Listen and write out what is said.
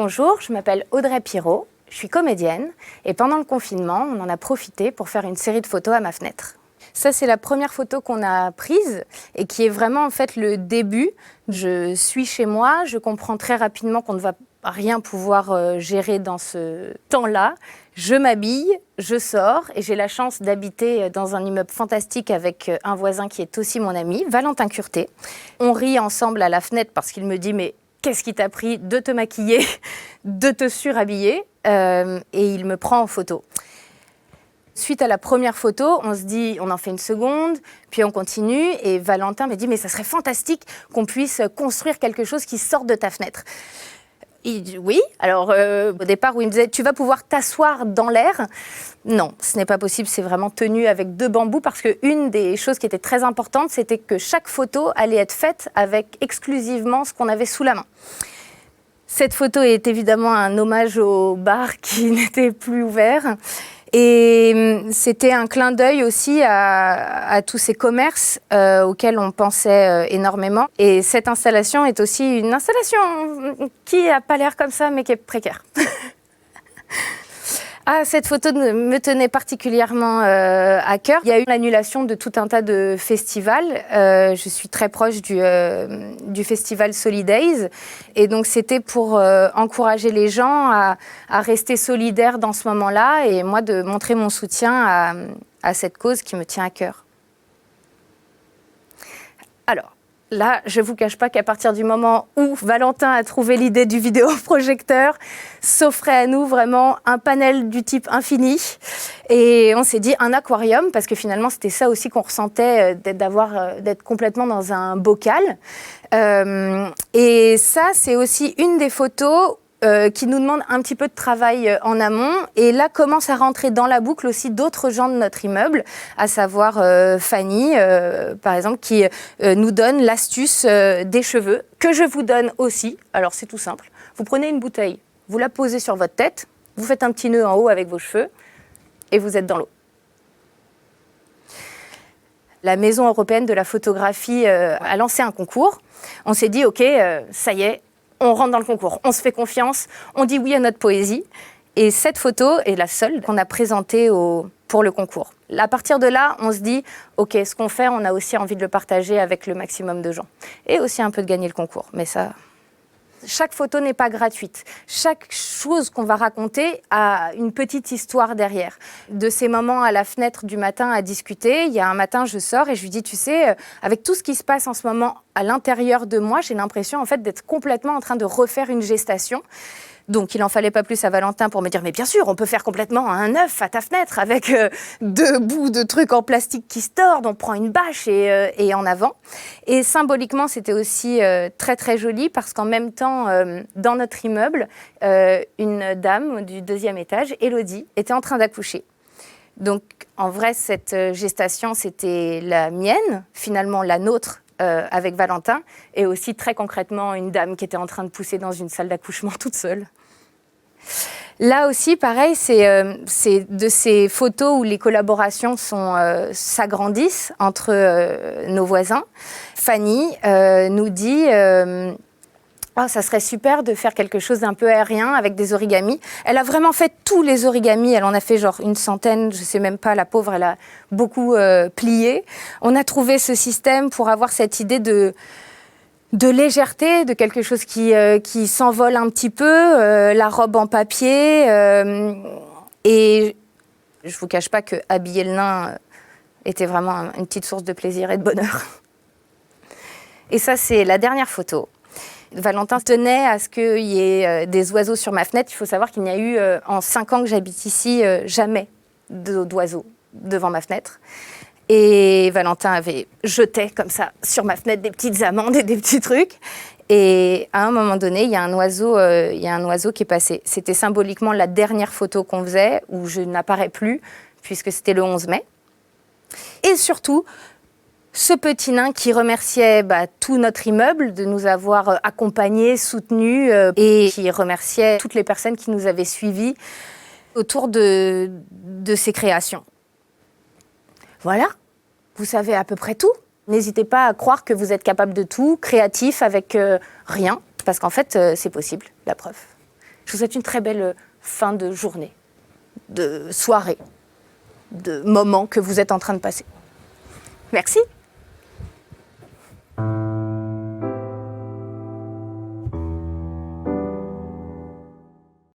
Bonjour, je m'appelle Audrey Pirot, je suis comédienne et pendant le confinement, on en a profité pour faire une série de photos à ma fenêtre. Ça, c'est la première photo qu'on a prise et qui est vraiment en fait le début. Je suis chez moi, je comprends très rapidement qu'on ne va rien pouvoir gérer dans ce temps-là. Je m'habille, je sors et j'ai la chance d'habiter dans un immeuble fantastique avec un voisin qui est aussi mon ami, Valentin Curté. On rit ensemble à la fenêtre parce qu'il me dit « mais qu'est-ce qui t'a pris de te maquiller, de te surhabiller ?» et il me prend en photo. Suite à la première photo, on se dit, on en fait une seconde, puis on continue, et Valentin me dit, mais ça serait fantastique qu'on puisse construire quelque chose qui sorte de ta fenêtre. Il dit oui. Alors au départ où il me disait, tu vas pouvoir t'asseoir dans l'air. Non, ce n'est pas possible, c'est vraiment tenu avec 2 bambous, parce qu'une des choses qui était très importante, c'était que chaque photo allait être faite avec exclusivement ce qu'on avait sous la main. Cette photo est évidemment un hommage au bar qui n'était plus ouvert. Et c'était un clin d'œil aussi à tous ces commerces auxquels on pensait énormément. Et cette installation est aussi une installation qui n'a pas l'air comme ça, mais qui est précaire. Ah, cette photo me tenait particulièrement à cœur. Il y a eu l'annulation de tout un tas de festivals. Je suis très proche du festival Solidays. Et donc, c'était pour encourager les gens à rester solidaires dans ce moment-là et moi de montrer mon soutien à cette cause qui me tient à cœur. Alors, là, je ne vous cache pas qu'à partir du moment où Valentin a trouvé l'idée du vidéoprojecteur, s'offrait à nous vraiment un panel du type infini. Et on s'est dit un aquarium, parce que finalement, c'était ça aussi qu'on ressentait, d'être complètement dans un bocal. Et ça, c'est aussi une des photos qui nous demande un petit peu de travail en amont. Et là, commencent à rentrer dans la boucle aussi d'autres gens de notre immeuble, à savoir Fanny, par exemple, qui nous donne l'astuce des cheveux, que je vous donne aussi. Alors, c'est tout simple. Vous prenez une bouteille, vous la posez sur votre tête, vous faites un petit nœud en haut avec vos cheveux, et vous êtes dans l'eau. La Maison européenne de la photographie a lancé un concours. On s'est dit, OK, ça y est, on rentre dans le concours, on se fait confiance, on dit oui à notre poésie. Et cette photo est la seule qu'on a présentée pour le concours. À partir de là, on se dit, OK, ce qu'on fait, on a aussi envie de le partager avec le maximum de gens. Et aussi un peu de gagner le concours. Mais ça, chaque photo n'est pas gratuite. Chaque chose qu'on va raconter a une petite histoire derrière. De ces moments à la fenêtre du matin à discuter, il y a un matin, je sors et je lui dis, tu sais, avec tout ce qui se passe en ce moment à l'intérieur de moi, j'ai l'impression en fait d'être complètement en train de refaire une gestation. Donc, il n'en fallait pas plus à Valentin pour me dire « Mais bien sûr, on peut faire complètement un œuf à ta fenêtre avec 2 bouts de trucs en plastique qui se tordent, on prend une bâche et en avant. » Et symboliquement, c'était aussi très, très joli parce qu'en même temps, dans notre immeuble, une dame du 2e étage, Élodie, était en train d'accoucher. Donc, en vrai, cette gestation, c'était la mienne, finalement la nôtre, avec Valentin, et aussi très concrètement une dame qui était en train de pousser dans une salle d'accouchement toute seule. Là aussi, pareil, c'est de ces photos où les collaborations s'agrandissent entre nos voisins. Fanny nous dit oh, ça serait super de faire quelque chose d'un peu aérien avec des origamis. Elle a vraiment fait tous les origamis. Elle en a fait genre une centaine, je sais même pas, la pauvre, elle a beaucoup plié. On a trouvé ce système pour avoir cette idée de légèreté, de quelque chose qui s'envole un petit peu, la robe en papier. Et je vous cache pas que habiller le nain était vraiment une petite source de plaisir et de bonheur. Et ça, c'est la dernière photo. Valentin tenait à ce qu'il y ait des oiseaux sur ma fenêtre. Il faut savoir qu'il n'y a eu, en 5 ans que j'habite ici, jamais d'oiseaux devant ma fenêtre. Et Valentin avait jeté comme ça sur ma fenêtre des petites amandes et des petits trucs. Et à un moment donné, il y a un oiseau qui est passé. C'était symboliquement la dernière photo qu'on faisait où je n'apparais plus puisque c'était le 11 mai. Et surtout, ce petit nain qui remerciait tout notre immeuble de nous avoir accompagnés, soutenus et qui remerciait toutes les personnes qui nous avaient suivis autour de ces créations. Voilà, vous savez à peu près tout. N'hésitez pas à croire que vous êtes capable de tout, créatif avec rien, parce qu'en fait, c'est possible, la preuve. Je vous souhaite une très belle fin de journée, de soirée, de moment que vous êtes en train de passer. Merci.